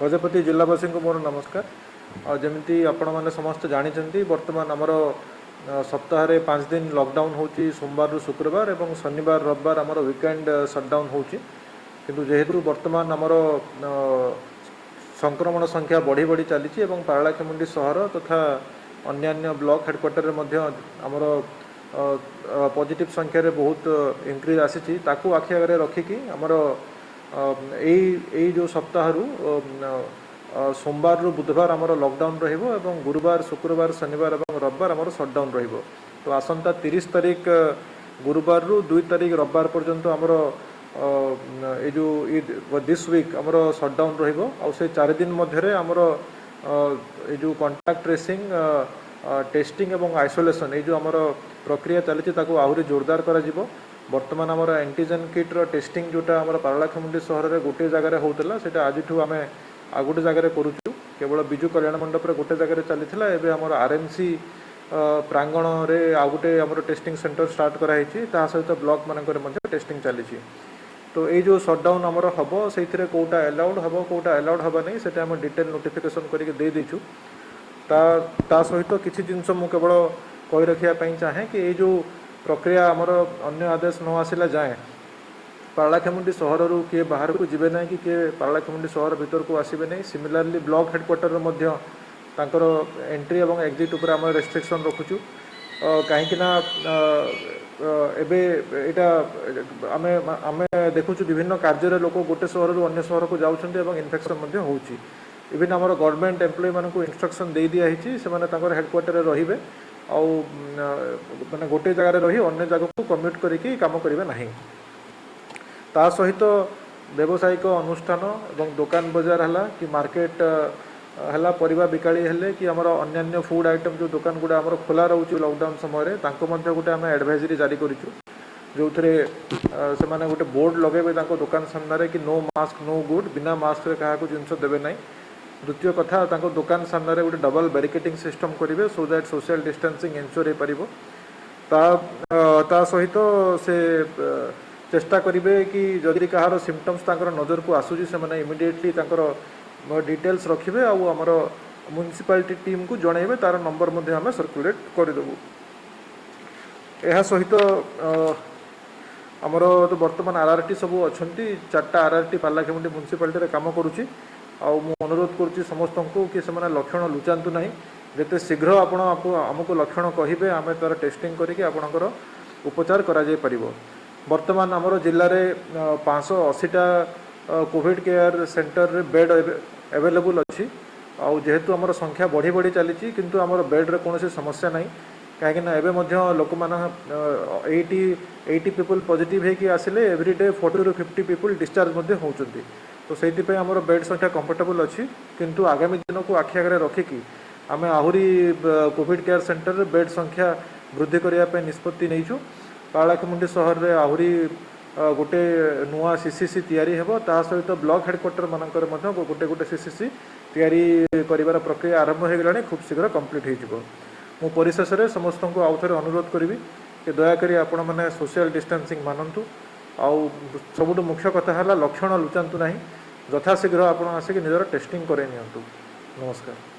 गजपति जिलावासी को मोर नमस्कार। और जमी आपण मैंने समस्त जानते बर्तमान आमर सप्ताह 5 दिन लॉकडाउन होची सोमवार रु शुक्रवार और शनिवार रविवार आमर वीकेंड सटडाउन होची। किंतु जेहेतु बर्तमान आमर संक्रमण संख्या बढ़ी बढ़ी चली पारलाखेमुंडी सहर तथा अन्यान्य ब्लॉक हेडक्वार्टर आमर पॉजिटिव संख्या रे बहुत इंक्रीज आसी आखि आगे रखिकी आमर जो सप्ताह सोमवार रु बुधवार आमर लॉकडाउन रहिबो एवं गुरुवार शुक्रवार शनिवार और रविवार आमर सटडाउन रहिबो। तो आसंता 30 तारीख गुरुवार रु 2 तारीख रविवार पर्यंत आमर ये जो दिस वीक आमर सटडाउन रहिबो। और से 4 दिन मध्य आमर ये जो कॉन्टैक्ट ट्रेसिंग टेस्टिंग एवं आइसोलेशन ये जो आमर प्रक्रिया चली आहरी जोरदार करा जिवो। बर्तमान आमर एंटीजेन किट्र टेस्टिंग जोटा आमर पारलाखेमुंडी सहर में गोटे जगह होता से आज आम आ गोटे जगह करुचु। केवल बिजु कल्याण मंडप गोटे जगह चली एवं आमर आरएमसी प्रांगण में आ गोटे आमर टेस्टिंग सेंटर स्टार्ट कराई सहित ब्लॉक मानक टेस्टिंग चली। तो ये जो सटडाउन आमर हम से कौटा अलाउड हम कौटा अलाउड हम नहीं से आम डिटेल नोटिफिकेशन करके दे देचु। ता सहित किसी जिनस मु केवल कही रखापी चाहे कि ये जो प्रक्रिया आमर अन्य आदेश न आसला जाए पारलाखेमुंडी सहर रू किए बाहर को जीवे ना कि किए पारलाखेमुंडी सहर भीतर को आसबे नहीं। सिमिलारली ब्लॉक हेडक्वार्टर एंट्री और एग्जिट उपर आम रेस्ट्रिक्शन रखुचु कहीं आम देखुचु विभिन्न कार्य लोक गोटे सहर रू अन्य सहर को जाऊँच इनफेक्शन होची। इवन आमर गवर्नमेंट एम्प्लॉय मानक इंस्ट्रक्शन दे दिखाई से हेडक्वार्टर रहिबे आउ माने गोटे जगह रही अन्य जगह को कम्यूट करके काम करेंगे नहीं। ता सहित व्यावसायिक अनुष्ठान एवं दुकान बजार है कि मार्केट है परिबा बिकाली हेले कि आमर अन्यान्य फूड आइटम जो दुकान गुड़ा आमर खोला रोचे लॉकडाउन समय गोटे आम एडवाइजरी जारी करूँ जो थे से गोटे बोर्ड लगे दुकान सामने कि नो मास्क नो गुड बिना मास्क क्या जिनस देवे ना। द्वितीय कथा दुकान सामने गोटे डबल बैरिकेटिंग सिस्टम करेंगे so that social distancing ensure हो पार सहित से चेष्टा करेंगे कि जदि कहार सिम्पटम्स नजर को आसूँ से इमिडिएटली डिटेल्स रखिए आमर म्युनिसिपालिटी टीम को जनइबे तार नंबर आम सर्कुलेट करदेबू। यह सहित आमर तो बर्तमान आरआरटी सब अच्छा 4टा आरआरटी पारलाखेमुंडी म्युनिसिपालिटी काम करुच्ची। मु अनुरोध करुच्ची समस्त को कि से लक्षण लुचातु ना जिते शीघ्र आमको लक्षण कहे आम तार टेस्टिंग करके आपणकर उपचार करा जाय परिबो। वर्तमान आमर जिले में 580टा कोविड केयर सेंटर रे बेड एवेलेबल अच्छी। जेहेतु आमर संख्या बढ़ी बढ़ी चली किंतु आमर बेड रे कौन समस्या नहीं कहीं लोक मैंने 80 पीपल पॉजिटिव होगी आसिले एवरीडे 40 ରୁ 50 पीपल डिस्चार्ज होती। तो से आमर बेड संख्या कंफर्टेबल अच्छी किंतु आगामी दिन को आखि आगे रखिकी आम आहरी कोविड केयर सेंटर रे बेड संख्या वृद्धि करने निष्पत्ति नहीं। पारलाखेमुंडी सहर में आहरी गोटे नुआ सीसीसी तैयारी हेबो ता सहित ब्लॉक हेडक्वार्टर मानकर गोटे गोटे सीसीसी तैयारी करिवार प्रक्रिया आरंभ हो गलानी खूब शीघ्र कंप्लीट हो। मु परिशेष में समस्त को आउ थे अनुरोध करी कि दयाकोरी आपण मैंने सोशल डिस्टेंसिंग मानतु। आउ सबुठ मुख्य कथा है लक्षण लुचातु ना यथाशीघ्र आप आसिक निजर टेस्टिंग करे नियंतु। नमस्कार।